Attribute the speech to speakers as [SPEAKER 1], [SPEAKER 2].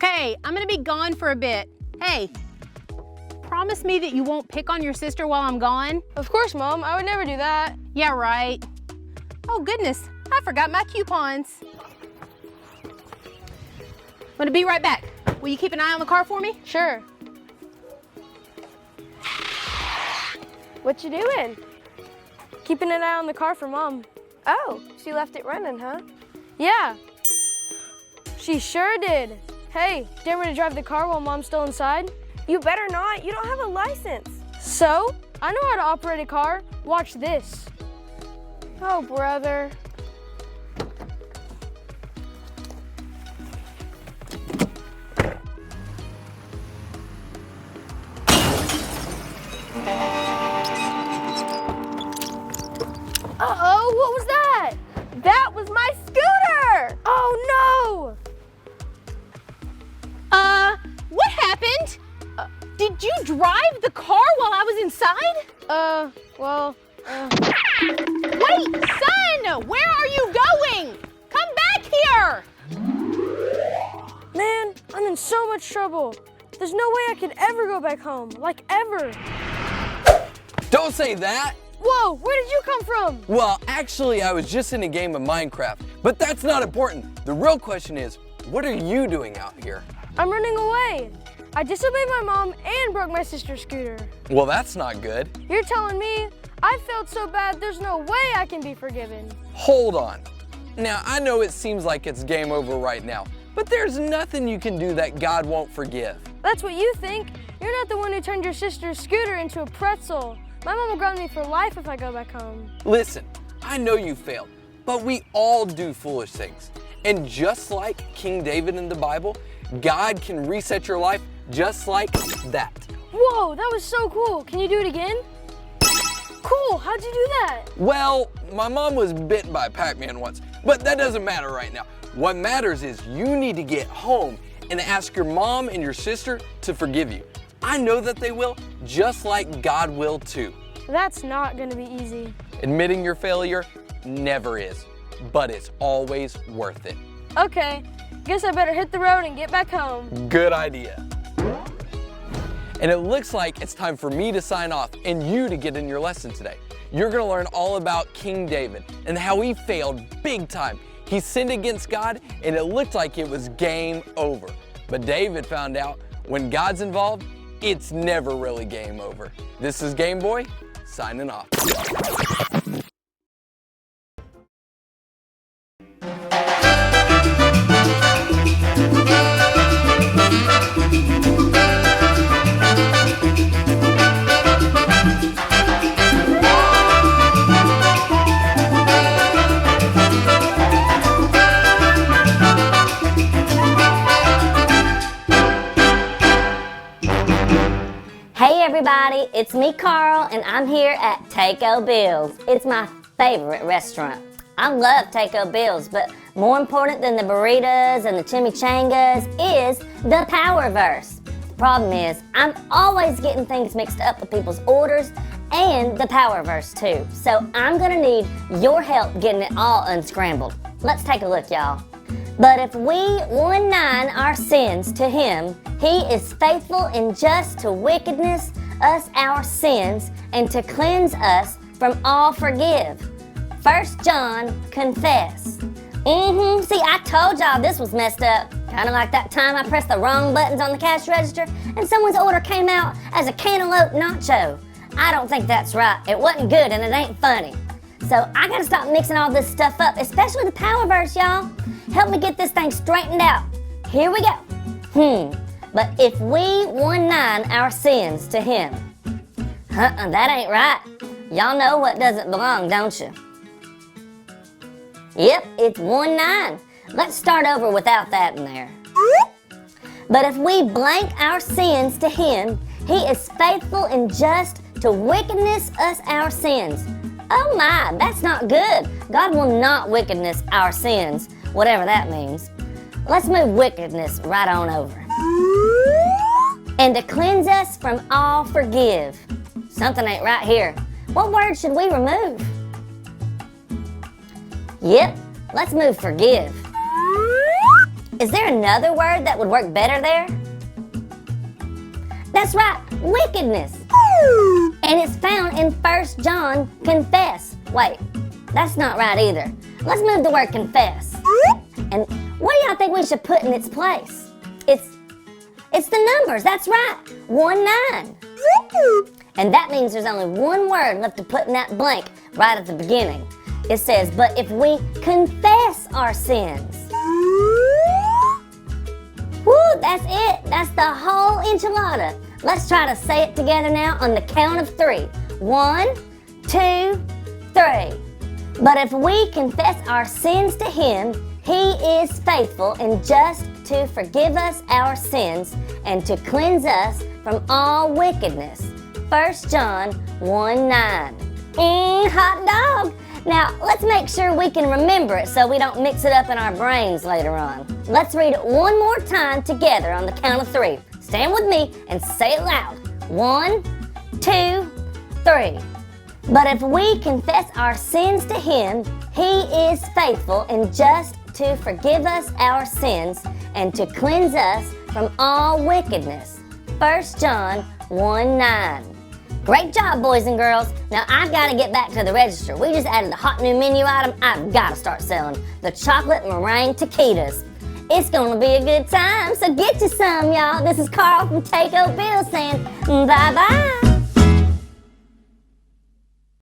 [SPEAKER 1] Okay, I'm gonna be gone for a bit. Hey, promise me that you won't pick on your sister while I'm gone?
[SPEAKER 2] Of course, Mom. I would never do that.
[SPEAKER 1] Yeah, right. Oh goodness, I forgot my coupons. I'm gonna be right back. Will you keep an eye on the car for me?
[SPEAKER 2] Sure. What you doing? Keeping an eye on the car for Mom.
[SPEAKER 3] Oh, she left it running, huh?
[SPEAKER 2] Yeah. She sure did. Hey, dare me to drive the car while Mom's still inside?
[SPEAKER 3] You better not. You don't have a license.
[SPEAKER 2] So, I know how to operate a car. Watch this.
[SPEAKER 3] Oh, brother.
[SPEAKER 2] Uh-oh, what was that?
[SPEAKER 3] That was my scooter!
[SPEAKER 2] Oh, no!
[SPEAKER 1] What happened? Did you drive the car while I was inside? Wait, son! Where are you going? Come back here!
[SPEAKER 2] Man, I'm in so much trouble. There's no way I could ever go back home, like ever.
[SPEAKER 4] Don't say that!
[SPEAKER 2] Whoa, where did you come from?
[SPEAKER 4] Well, actually, I was just in a game of Minecraft, but that's not important. The real question is, what are you doing out here?
[SPEAKER 2] I'm running away. I disobeyed my mom and broke my sister's scooter.
[SPEAKER 4] Well, that's not good.
[SPEAKER 2] You're telling me I failed so bad there's no way I can be forgiven.
[SPEAKER 4] Hold on. Now, I know it seems like it's game over right now, but there's nothing you can do that God won't forgive.
[SPEAKER 2] That's what you think. You're not the one who turned your sister's scooter into a pretzel. My mom will ground me for life if I go back home.
[SPEAKER 4] Listen, I know you failed, but we all do foolish things. And just like King David in the Bible, God can reset your life just like that.
[SPEAKER 2] Whoa, that was so cool. Can you do it again? Cool, how'd you do that?
[SPEAKER 4] Well, my mom was bit by Pac-Man once, but that doesn't matter right now. What matters is you need to get home and ask your mom and your sister to forgive you. I know that they will, just like God will too.
[SPEAKER 2] That's not gonna be easy.
[SPEAKER 4] Admitting your failure never is, but it's always worth it.
[SPEAKER 2] Okay, guess I better hit the road and get back home.
[SPEAKER 4] Good idea. And it looks like it's time for me to sign off and you to get in your lesson today. You're gonna learn all about King David and how he failed big time. He sinned against God and it looked like it was game over. But David found out when God's involved, it's never really game over. This is Game Boy, signing off.
[SPEAKER 5] Hey everybody, it's me Carl and I'm here at Taco Bill's. It's my favorite restaurant. I love Taco Bill's, but more important than the burritos and the chimichangas is the Powerverse. The problem is, I'm always getting things mixed up with people's orders and the Powerverse too. So I'm gonna need your help getting it all unscrambled. Let's take a look, y'all. But if we one-nine our sins to him, he is faithful and just to wickedness us our sins and to cleanse us from all forgive. 1 John, confess. See, I told y'all this was messed up. Kind of like that time I pressed the wrong buttons on the cash register and someone's order came out as a cantaloupe nacho. I don't think that's right. It wasn't good and it ain't funny. So I gotta stop mixing all this stuff up, especially the Powerverse, y'all. Help me get this thing straightened out. Here we go. But if we one-nine our sins to him. That ain't right. Y'all know what doesn't belong, don't you? Yep, it's 1-9. Let's start over without that in there. But if we blank our sins to him, he is faithful and just to wickedness us our sins. Oh my, that's not good. God will not wickedness our sins, whatever that means. Let's move wickedness right on over. And to cleanse us from all forgive. Something ain't right here. What word should we remove? Yep, let's move forgive. Is there another word that would work better there? That's right, wickedness. And it's found in 1 John, confess. Wait, that's not right either. Let's move the word confess. And what do y'all think we should put in its place? It's the numbers, that's right, 1-9. And that means there's only one word left to put in that blank right at the beginning. It says, but if we confess our sins. Woo, that's it. That's the whole enchilada. Let's try to say it together now on the count of 3. 1, 2, 3. But if we confess our sins to Him, He is faithful and just to forgive us our sins and to cleanse us from all wickedness. 1 John 1:9. Hot dog! Now, let's make sure we can remember it so we don't mix it up in our brains later on. Let's read it one more time together on the count of 3. Stand with me and say it loud. 1, 2, 3. But if we confess our sins to Him, He is faithful and just to forgive us our sins and to cleanse us from all wickedness. 1 John 1:9. Great job, boys and girls. Now I've got to get back to the register. We just added a hot new menu item. I've got to start selling the chocolate meringue taquitos. It's gonna be a good time, so get you some, y'all. This is Carl from Take-O Bill saying bye-bye.